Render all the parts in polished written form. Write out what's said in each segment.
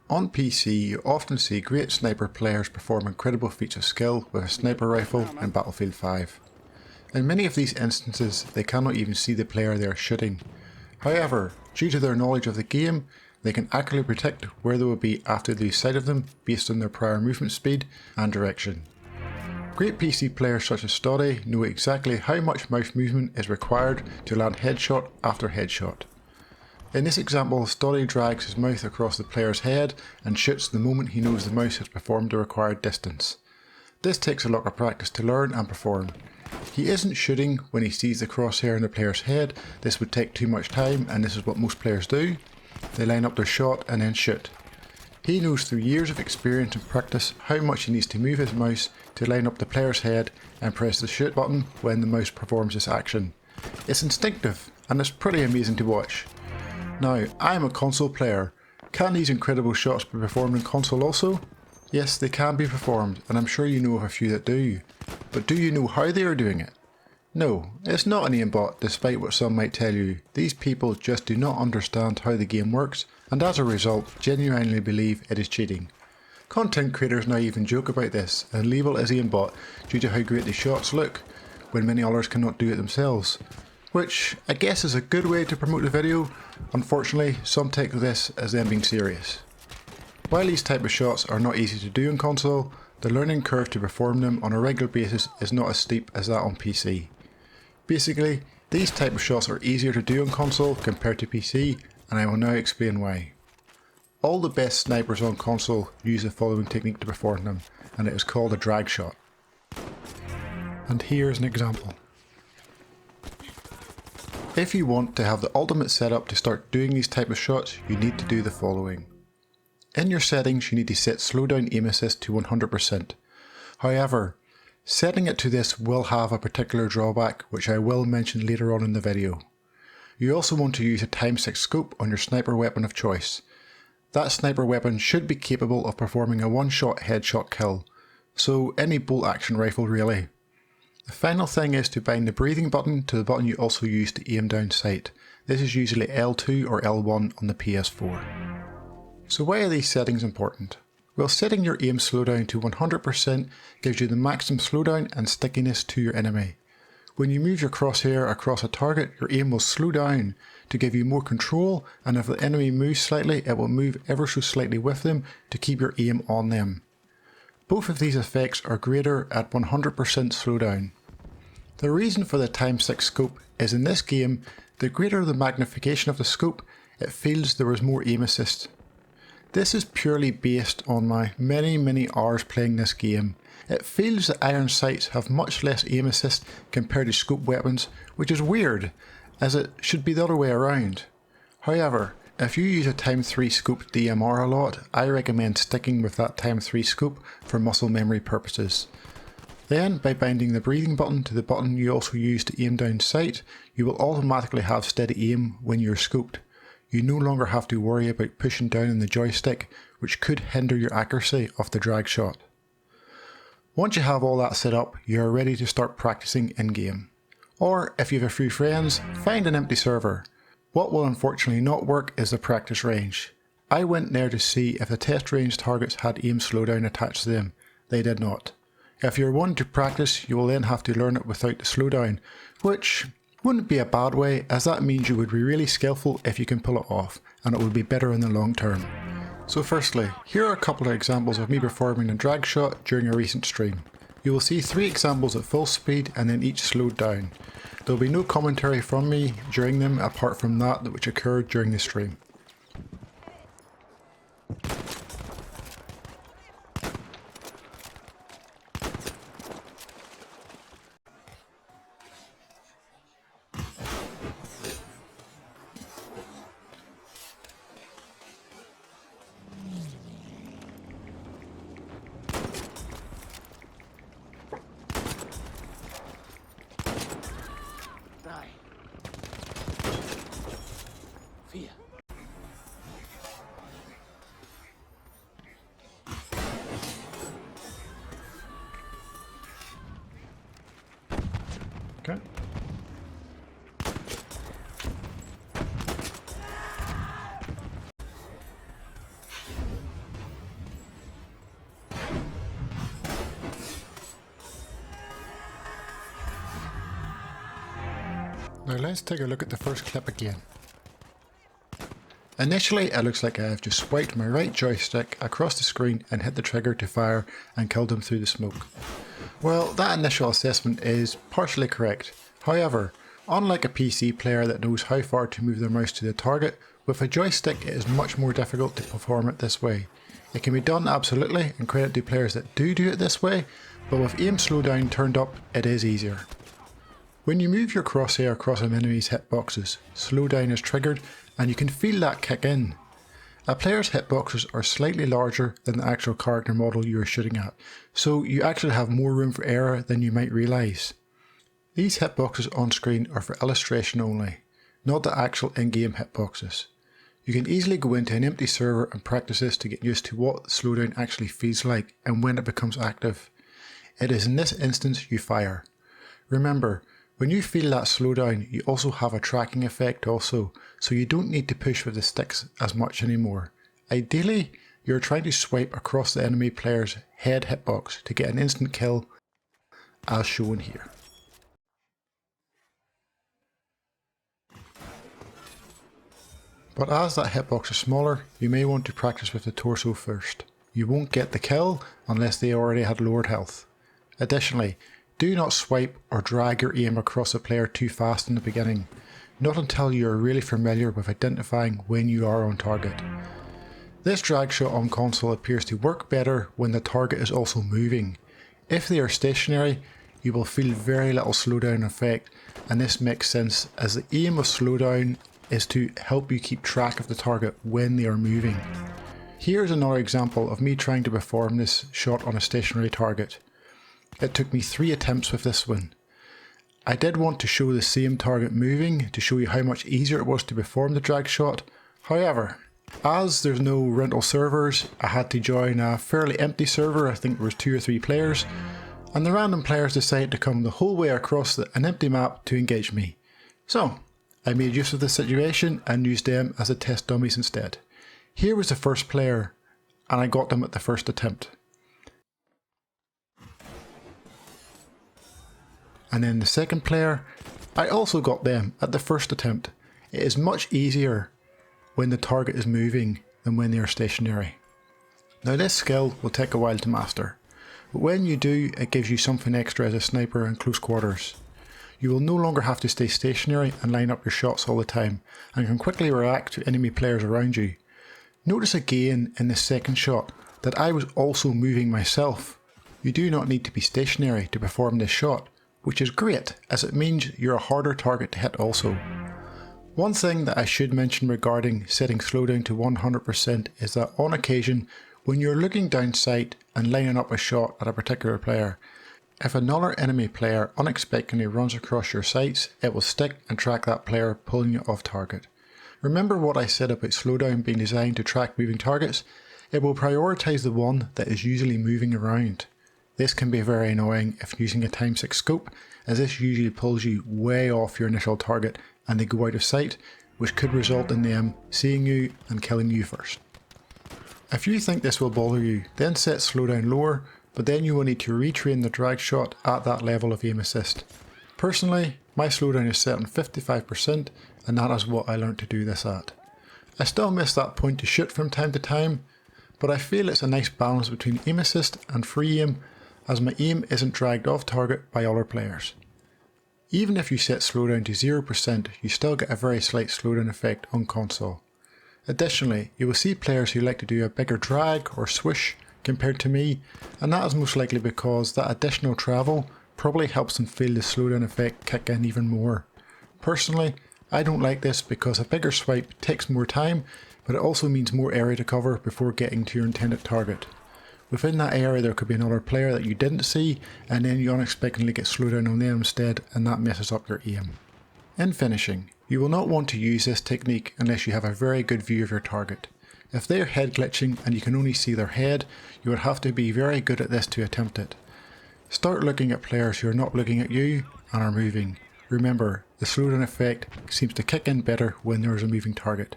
On PC, you often see great sniper players perform incredible feats of skill with a sniper rifle in Battlefield 5. In many of these instances, they cannot even see the player they are shooting. However, due to their knowledge of the game, they can accurately predict where they will be after they lose sight of them based on their prior movement speed and direction. Great PC players such as Stoddy know exactly how much mouse movement is required to land headshot after headshot. In this example, Stoddy drags his mouse across the player's head and shoots the moment he knows the mouse has performed the required distance. This takes a lot of practice to learn and perform. He isn't shooting when he sees the crosshair in the player's head. This would take too much time, and this is what most players do. They line up their shot and then shoot. He knows through years of experience and practice how much he needs to move his mouse to line up the player's head and press the shoot button when the mouse performs this action. It's instinctive, and it's pretty amazing to watch. Now, I'm a console player. Can these incredible shots be performed in console also? Yes, they can be performed, and I'm sure you know of a few that do. But do you know how they are doing it? No, it's not an aimbot, despite what some might tell you. These people just do not understand how the game works, and as a result, genuinely believe it is cheating. Content creators now even joke about this, and label it as aimbot due to how great the shots look, when many others cannot do it themselves. Which, I guess is a good way to promote the video. Unfortunately, some take this as them being serious. While these type of shots are not easy to do in console, the learning curve to perform them on a regular basis is not as steep as that on PC. Basically, these type of shots are easier to do on console compared to PC, and I will now explain why. All the best snipers on console use the following technique to perform them, and it is called a drag shot. And here is an example. If you want to have the ultimate setup to start doing these type of shots, you need to do the following. In your settings, you need to set slowdown aim assist to 100%. However, setting it to this will have a particular drawback, which I will mention later on in the video. You also want to use a ×6 scope on your sniper weapon of choice. That sniper weapon should be capable of performing a one-shot headshot kill, so any bolt action rifle really. The final thing is to bind the breathing button to the button you also use to aim down sight. This is usually L2 or L1 on the PS4. So why are these settings important? Well, setting your aim slowdown to 100% gives you the maximum slowdown and stickiness to your enemy. When you move your crosshair across a target, your aim will slow down to give you more control, and if the enemy moves slightly, it will move ever so slightly with them to keep your aim on them. Both of these effects are greater at 100% slowdown. The reason for the ×6 scope is in this game, the greater the magnification of the scope, it feels there is more aim assist. This is purely based on my many hours playing this game. It feels that iron sights have much less aim assist compared to scope weapons, which is weird, as it should be the other way around. However, if you use a ×3 scope DMR a lot, I recommend sticking with that ×3 scope for muscle memory purposes. Then, by binding the breathing button to the button you also use to aim down sight, you will automatically have steady aim when you are scoped. You no longer have to worry about pushing down on the joystick, which could hinder your accuracy of the drag shot. Once you have all that set up, you are ready to start practicing in-game. Or, if you have a few friends, find an empty server. What will unfortunately not work is the practice range. I went there to see if the test range targets had aim slowdown attached to them. They did not. If you're one to practice, you will then have to learn it without the slowdown, which wouldn't be a bad way, as that means you would be really skillful if you can pull it off, and it would be better in the long term. So firstly, here are a couple of examples of me performing a drag shot during a recent stream. You will see 3 examples at full speed and then each slowed down. There will be no commentary from me during them apart from that which occurred during the stream. Now let's take a look at the first clip again. Initially it looks like I have just swiped my right joystick across the screen and hit the trigger to fire and killed him through the smoke. Well, that initial assessment is partially correct. However, unlike a PC player that knows how far to move their mouse to the target, with a joystick it is much more difficult to perform it this way. It can be done absolutely, and credit to players that do it this way, but with aim slowdown turned up it is easier. When you move your crosshair across an enemy's hitboxes, slowdown is triggered and you can feel that kick in. A player's hitboxes are slightly larger than the actual character model you are shooting at, so you actually have more room for error than you might realise. These hitboxes on screen are for illustration only, not the actual in-game hitboxes. You can easily go into an empty server and practice this to get used to what slowdown actually feels like and when it becomes active. It is in this instance you fire. Remember, when you feel that slowdown, you also have a tracking effect also, so you don't need to push with the sticks as much anymore. Ideally, you're trying to swipe across the enemy player's head hitbox to get an instant kill, as shown here. But as that hitbox is smaller, you may want to practice with the torso first. You won't get the kill unless they already had lowered health. Additionally, do not swipe or drag your aim across a player too fast in the beginning, not until you are really familiar with identifying when you are on target. This drag shot on console appears to work better when the target is also moving. If they are stationary, you will feel very little slowdown effect, and this makes sense as the aim of slowdown is to help you keep track of the target when they are moving. Here's another example of me trying to perform this shot on a stationary target. It took me 3 attempts with this one. I did want to show the same target moving to show you how much easier it was to perform the drag shot. However, as there's no rental servers, I had to join a fairly empty server. I think there was 2 or 3 players, and the random players decided to come the whole way across an empty map to engage me. So I made use of the situation and used them as a test dummies instead. Here was the first player, and I got them at the first attempt. And then the second player, I also got them at the first attempt. It is much easier when the target is moving than when they are stationary. Now this skill will take a while to master, but when you do, it gives you something extra as a sniper in close quarters. You will no longer have to stay stationary and line up your shots all the time, and can quickly react to enemy players around you. Notice again in the second shot that I was also moving myself. You do not need to be stationary to perform this shot, which is great as it means you're a harder target to hit also. One thing that I should mention regarding setting slowdown to 100% is that on occasion, when you're looking down sight and lining up a shot at a particular player, if another enemy player unexpectedly runs across your sights, it will stick and track that player, pulling you off target. Remember what I said about slowdown being designed to track moving targets? It will prioritise the one that is usually moving around. This can be very annoying if using a times 6 scope, as this usually pulls you way off your initial target and they go out of sight, which could result in them seeing you and killing you first. If you think this will bother you, then set slowdown lower, but then you will need to retrain the drag shot at that level of aim assist. Personally, my slowdown is set on 55%, and that is what I learned to do this at. I still miss that point to shoot from time to time, but I feel it's a nice balance between aim assist and free aim, as my aim isn't dragged off target by other players. Even if you set slowdown to 0%, you still get a very slight slowdown effect on console. Additionally, you will see players who like to do a bigger drag or swoosh compared to me, and that is most likely because that additional travel probably helps them feel the slowdown effect kick in even more. Personally, I don't like this because a bigger swipe takes more time, but it also means more area to cover before getting to your intended target. Within that area there could be another player that you didn't see, and then you unexpectedly get slowed down on them instead, and that messes up your aim. In finishing, you will not want to use this technique unless you have a very good view of your target. If they are head glitching and you can only see their head, you would have to be very good at this to attempt it. Start looking at players who are not looking at you and are moving. Remember, the slowdown effect seems to kick in better when there is a moving target.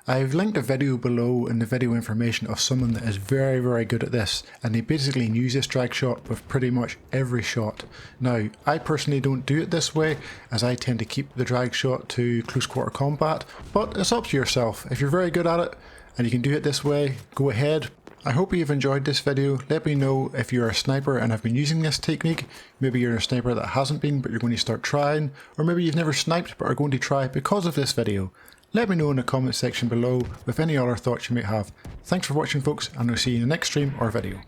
I've linked a video below in the video information of someone that is very good at this, and they basically use this drag shot with pretty much every shot. Now, I personally don't do it this way, as I tend to keep the drag shot to close quarter combat, but it's up to yourself. If you're very good at it and you can do it this way, go ahead. I hope you've enjoyed this video. Let me know if you're a sniper and have been using this technique. Maybe you're a sniper that hasn't been but you're going to start trying, or maybe you've never sniped but are going to try because of this video. Let me know in the comment section below with any other thoughts you might have. Thanks for watching folks, and I'll see you in the next stream or video.